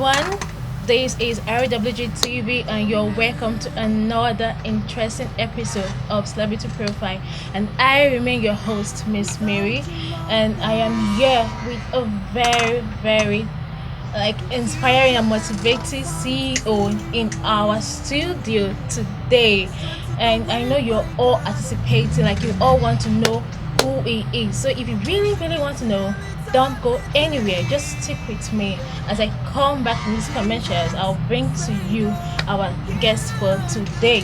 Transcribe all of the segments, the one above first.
everyone. This is RwGTv, and you're welcome to another interesting episode of Celebrity Profile. And I remain your host, Miss Mary, and I am here with a very inspiring and motivating CEO in our studio today. And I know you're all anticipating, like you all want to know who he is. So if you really want to know, don't go anywhere. Just stick with me as I come back from these commercials. I'll bring to you our guest for today.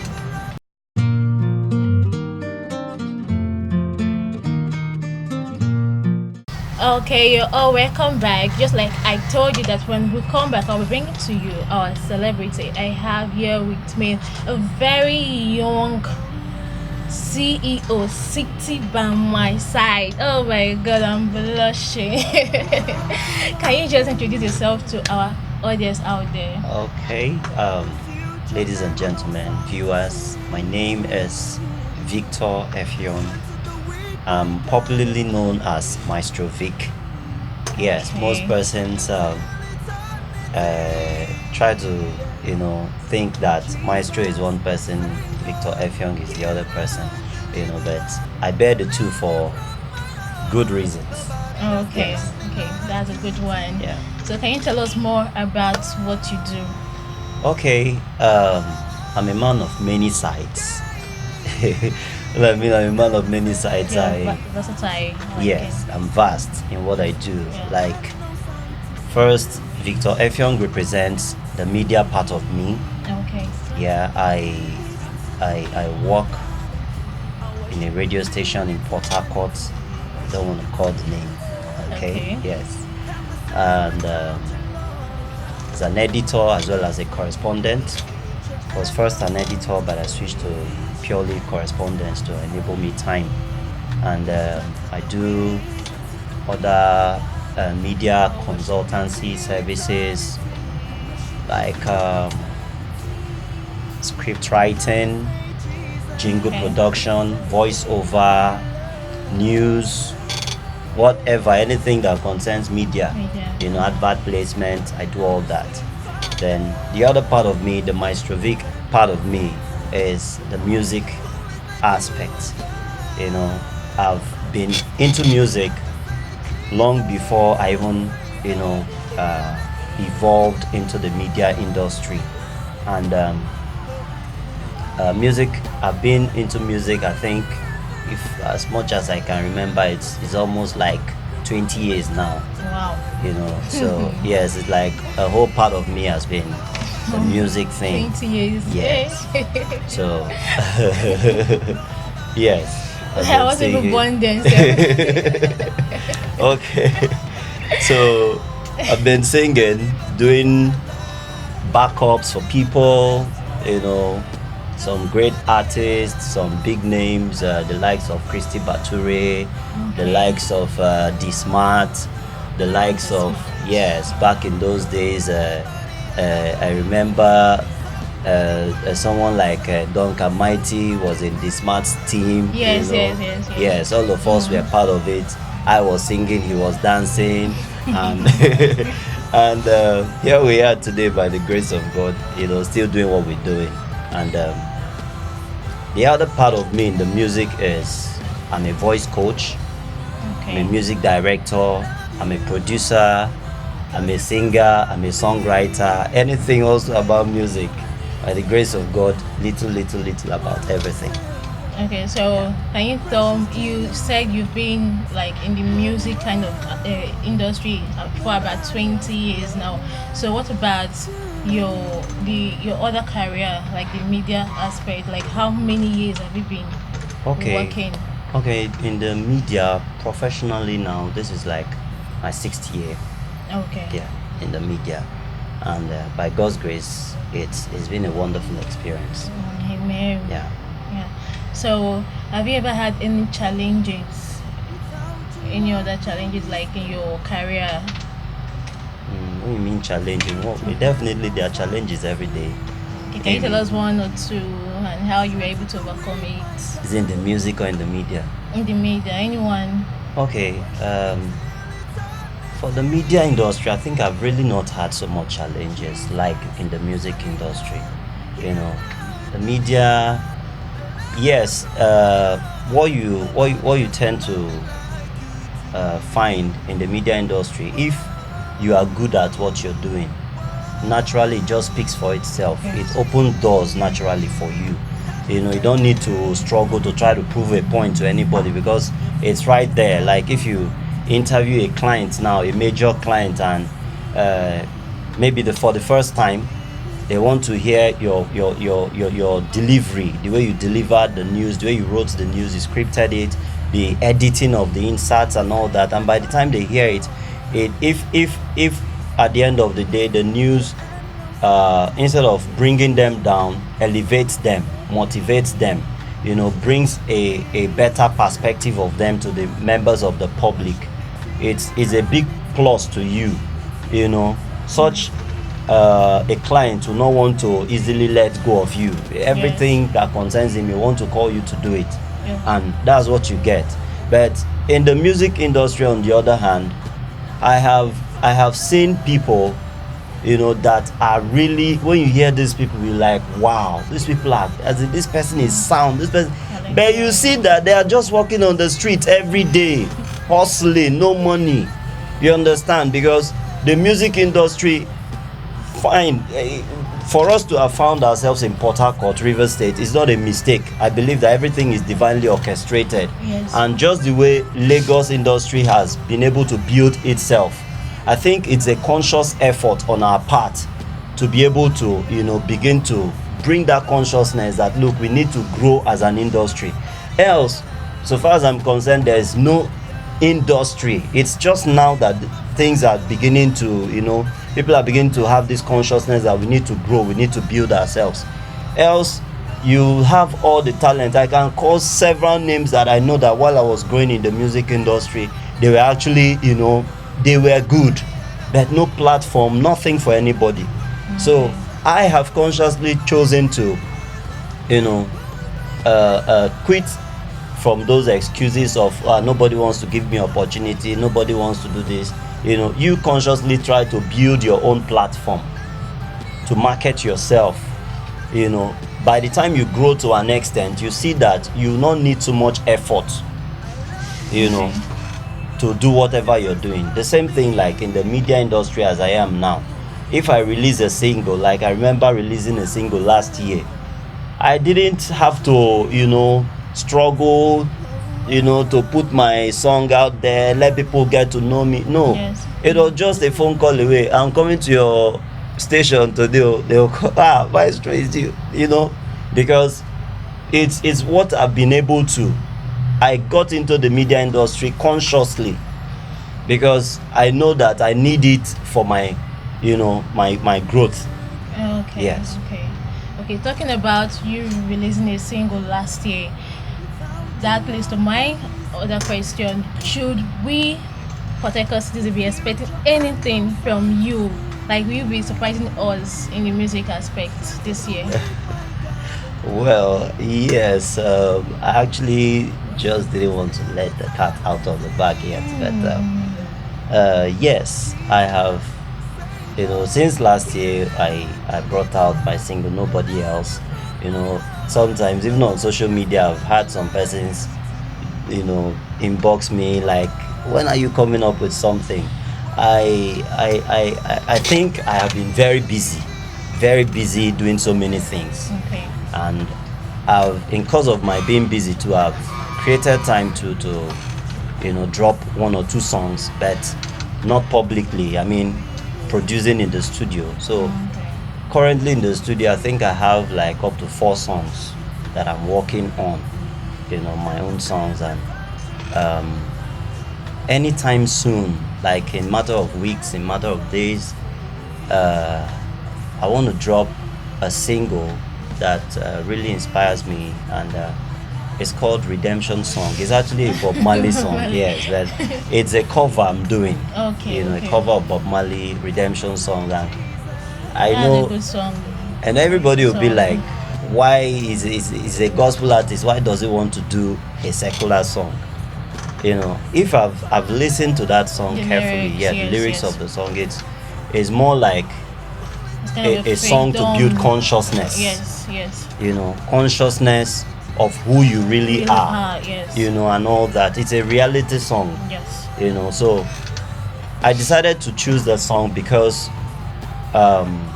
Okay, you're all welcome back. Just like I told you that when we come back, I'll be bringing to you our celebrity. I have here with me a very young CEO sitting by my side. Oh my god, I'm blushing. Can you just introduce yourself to our audience out there? Okay, ladies and gentlemen, viewers, my name is Victor Effiong. I'm popularly known as Maestro Vic. Yes, Okay. most persons try to, think that Maestro is one person, Victor Effiong is the other person, but I bear the two for good reasons. Okay, Yes. okay, that's a good one. Yeah. So can you tell us more about what you do? Okay, I'm a man of many sides. I'm a man of many sides. Versatile. I like Yes, I'm vast in what I do. Yeah. Like, first, Victor Effiong represents the media part of me. it. Okay. Yeah, I work in a radio station in Port Harcourt. I don't want to call the name. Okay. Okay. Yes, and as an editor as well as a correspondent. I was first an editor, but I switched to purely correspondence to enable me time. And I do other media consultancy services like script writing, jingle Okay. production, voiceover, news, whatever, anything that concerns media. Media. Advert placement, I do all that. Then the other part of me, the Maestrovic part of me, is the music aspect. I've been into music long before I even, evolved into the media industry. And music, I've been into music, I think, if as much as I can remember, it's almost like 20 years now. Wow. So yes, it's like a whole part of me has been the music thing. 20 years. Yes. So yes, I wasn't even singing. born then. Okay, so I've been singing, doing backups for people, some great artists, some big names, the likes of Christy Bature, the likes of D Smart, the likes of, yes, back in those days. I remember someone like Duncan Mighty was in the Smart's team. Yes. Yes, all of us were part of it. I was singing, he was dancing, and and here we are today by the grace of God. Still doing what we're doing. And the other part of me in the music is I'm a voice coach. Okay. I'm a music director. I'm a producer. I'm a singer. I'm a songwriter. Anything also about music. By the grace of God, little about everything. Okay, so can you tell you said you've been like in the music kind of industry for about 20 years now. So what about your other career, like the media aspect? Like how many years have you been working? Okay, in the media professionally now, this is like my 6th year. Okay. Yeah, in the media, and by God's grace, it's been a wonderful experience. Amen. Yeah. So have you ever had any challenges? Any other challenges like in your career? What do you mean challenging? Well, definitely there are challenges every day. Okay, can you tell us one or two and how you were able to overcome it? Is it in the music or in the media? In the media, anyone? Okay. For the media industry, I think I've really not had so much challenges like in the music industry. You know, the media, yes, what you tend to find in the media industry, if you are good at what you're doing, naturally it just speaks for itself. Yes. It opens doors naturally for you. You know, you don't need to struggle to try to prove a point to anybody because it's right there. Like if you interview a client now, a major client, and maybe for the first time they want to hear your delivery, the way you delivered the news, the way you wrote the news, you scripted it, the editing of the inserts and all that. And by the time they hear it, if at the end of the day the news, instead of bringing them down, elevates them, motivates them, you know, brings a better perspective of them to the members of the public, it's a big plus to you. You know, such a client will not want to easily let go of you. Everything that concerns him, he want to call you to do it. And that's what you get. But in the music industry, on the other hand, I have seen people, you know, that are really, when you hear these people, you're like, wow, these people are, as in, this person is sound, this person, but you see that they are just walking on the street every day, hustling, no money. You understand? Because the music industry, fine, for us to have found ourselves in Port Harcourt, Rivers State, is not a mistake. I believe that everything is divinely orchestrated. Yes. And just the way Lagos industry has been able to build itself, I think it's a conscious effort on our part to be able to, you know, begin to bring that consciousness that, look, we need to grow as an industry. Else, so far as I'm concerned, there is no industry. It's just now that things are beginning to, you know, people are beginning to have this consciousness that we need to grow, we need to build ourselves. Else, you have all the talent. I can call several names that I know that while I was growing in the music industry, they were actually, you know, they were good, but no platform, nothing for anybody. So I have consciously chosen to, you know, quit from those excuses of nobody wants to give me opportunity, nobody wants to do this. You know, you consciously try to build your own platform to market yourself. You know, by the time you grow to an extent, you see that you don't need too much effort, you know, to do whatever you're doing. The same thing like in the media industry as I am now. If I release a single, like I remember releasing a single last year, I didn't have to, you know, struggle, you know, to put my song out there, let people get to know me. No. Yes. It was just a phone call away. I'm coming to your station today. They'll call, Maestro is you know, because it's what I've been able to. I got into the media industry consciously because I know that I need it for my, you know, my growth. Okay. Yes. Okay. Talking about you releasing a single last year, that leads to my other question: should we, Port Harcourt citizens, be expecting anything from you? Like, will you be surprising us in the music aspect this year? Well, yes. I actually just didn't want to let the cat out of the bag yet, but yes, I have. You know, since last year, I brought out my single "Nobody Else." You know, sometimes even on social media, I've had some persons, you know, inbox me like, "When are you coming up with something?" I think I have been very busy doing so many things. Okay. And in cause of my being busy too, I've created time to you know, drop one or two songs, but not publicly. I mean, producing in the studio. So currently in the studio, I think I have like up to 4 songs that I'm working on, you know, my own songs. And anytime soon, like in matter of weeks, in matter of days, I want to drop a single that really inspires me, and it's called Redemption Song. It's actually a Bob Marley song, yes, but it's a cover I'm doing. Okay. You know, okay. a cover of Bob Marley Redemption Song, and I That's know, a good song. and everybody will be So- like, why is a gospel artist? Why does he want to do a secular song? if I've listened to that song The carefully, lyrics, the yes, lyrics yes. of the song, it's more like It's kind of a song to build freedom. consciousness. Yes. Consciousness of who you really are. Yes. And all that. It's a reality song. Yes. So I decided to choose that song because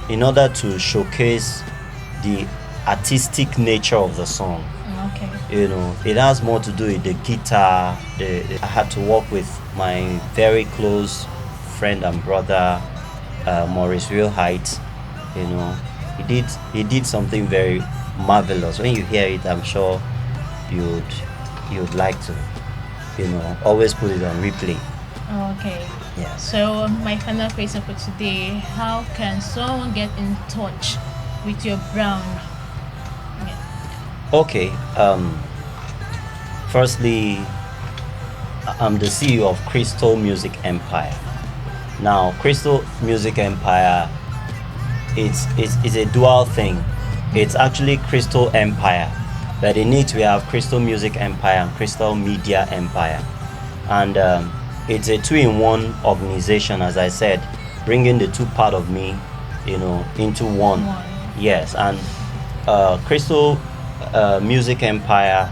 in order to showcase the artistic nature of the song. Okay. It has more to do with the guitar. I had to work with my very close friend and brother, Maurice Realheight. He did something very marvelous. When you hear it, I'm sure you'd like to, always put it on replay. Okay. Yeah. So my final question for today: how can someone get in touch with your brand? Okay. Firstly, I'm the CEO of Crystal Music Empire. Now, Crystal Music Empire, it's a dual thing. It's actually Crystal Empire, but in it we have Crystal Music Empire and Crystal Media Empire, and it's a two-in-one organization, as I said, bringing the two part of me, into one. Yes, and Crystal Music Empire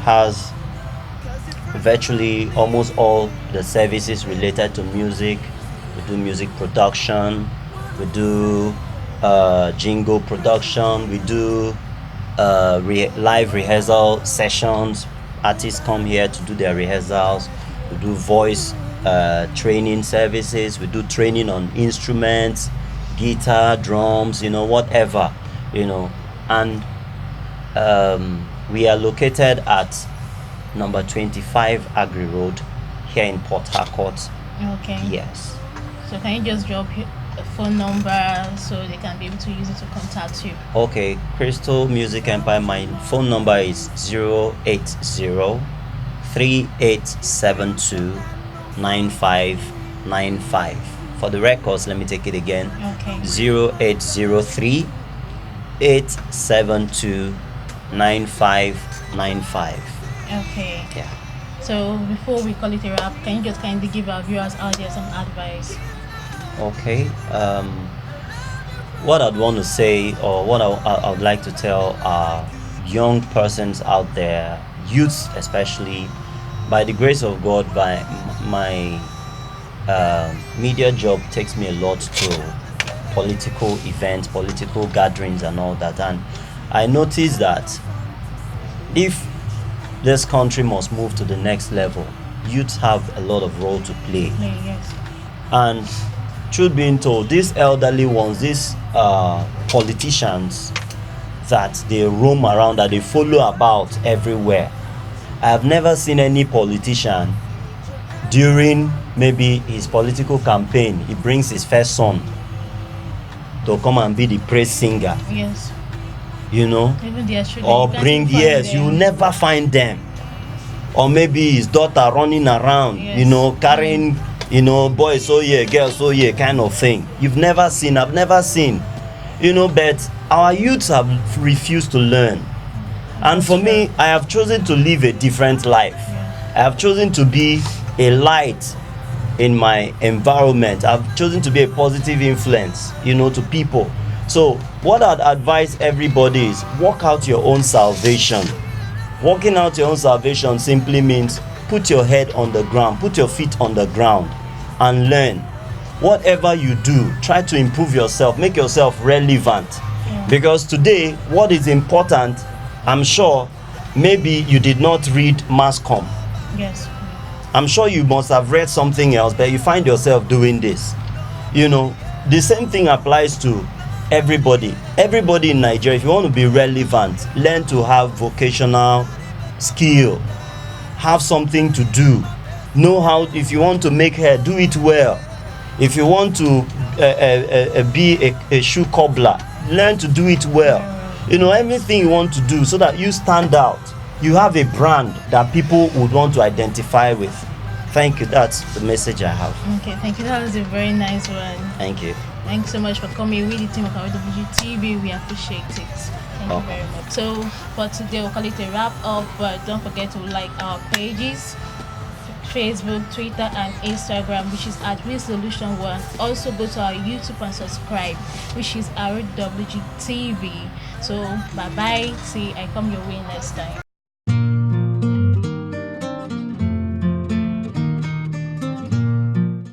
has virtually almost all the services related to music. We do music production, we do jingle production, we do live rehearsal sessions. Artists come here to do their rehearsals. We do voice training services. We do training on instruments, guitar, drums, whatever, and we are located at number 25 Agri Road here in Port Harcourt. Okay. Yes. So can you just drop a phone number so they can be able to use it to contact you? Okay, Crystal Music Empire, my phone number is 080-3872-9595. For the records, let me take it again. Okay. 0803-872-9595. Okay. Yeah. So before we call it a wrap, can you just kindly give our viewers out there some advice? Okay. What I'd want to say, or what I would like to tell our young persons out there, youths especially, by the grace of God, by my media job takes me a lot to political events, political gatherings and all that, and I noticed that if this country must move to the next level, youths have a lot of role to play. Yes. And truth being told, these elderly ones, these politicians that they roam around, that they follow about everywhere, I have never seen any politician during maybe his political campaign, he brings his first son to come and be the praise singer. Yes. Even their children, or bring, yes, you will never find them. Or maybe his daughter running around, yes. Carrying, boys so yeah, girls so yeah, kind of thing. I've never seen, but our youths have refused to learn. And for me, I have chosen to live a different life. I have chosen to be a light in my environment. I've chosen to be a positive influence, to people. So what I'd advise everybody is work out your own salvation. Working out your own salvation simply means put your head on the ground, put your feet on the ground and learn. Whatever you do, try to improve yourself, make yourself relevant. Because today, what is important, I'm sure maybe you did not read mass comm. Yes. I'm sure you must have read something else, but you find yourself doing this. The same thing applies to everybody in Nigeria. If you want to be relevant, learn to have vocational skill, have something to do, know how. If you want to make hair, do it well. If you want to be a shoe cobbler, learn to do it well. Everything you want to do so that you stand out, you have a brand that people would want to identify with. Thank you. That's the message I have. Okay, thank you. That was a very nice one. Thank you. Thanks so much for coming with the team of RwGTv. We appreciate it. Thank you very much. So for today, we'll call it a wrap up, but don't forget to like our pages, Facebook, Twitter, and Instagram, which is at Resolution One. Also go to our YouTube and subscribe, which is RwGTv. So bye bye. See, I come your way next time.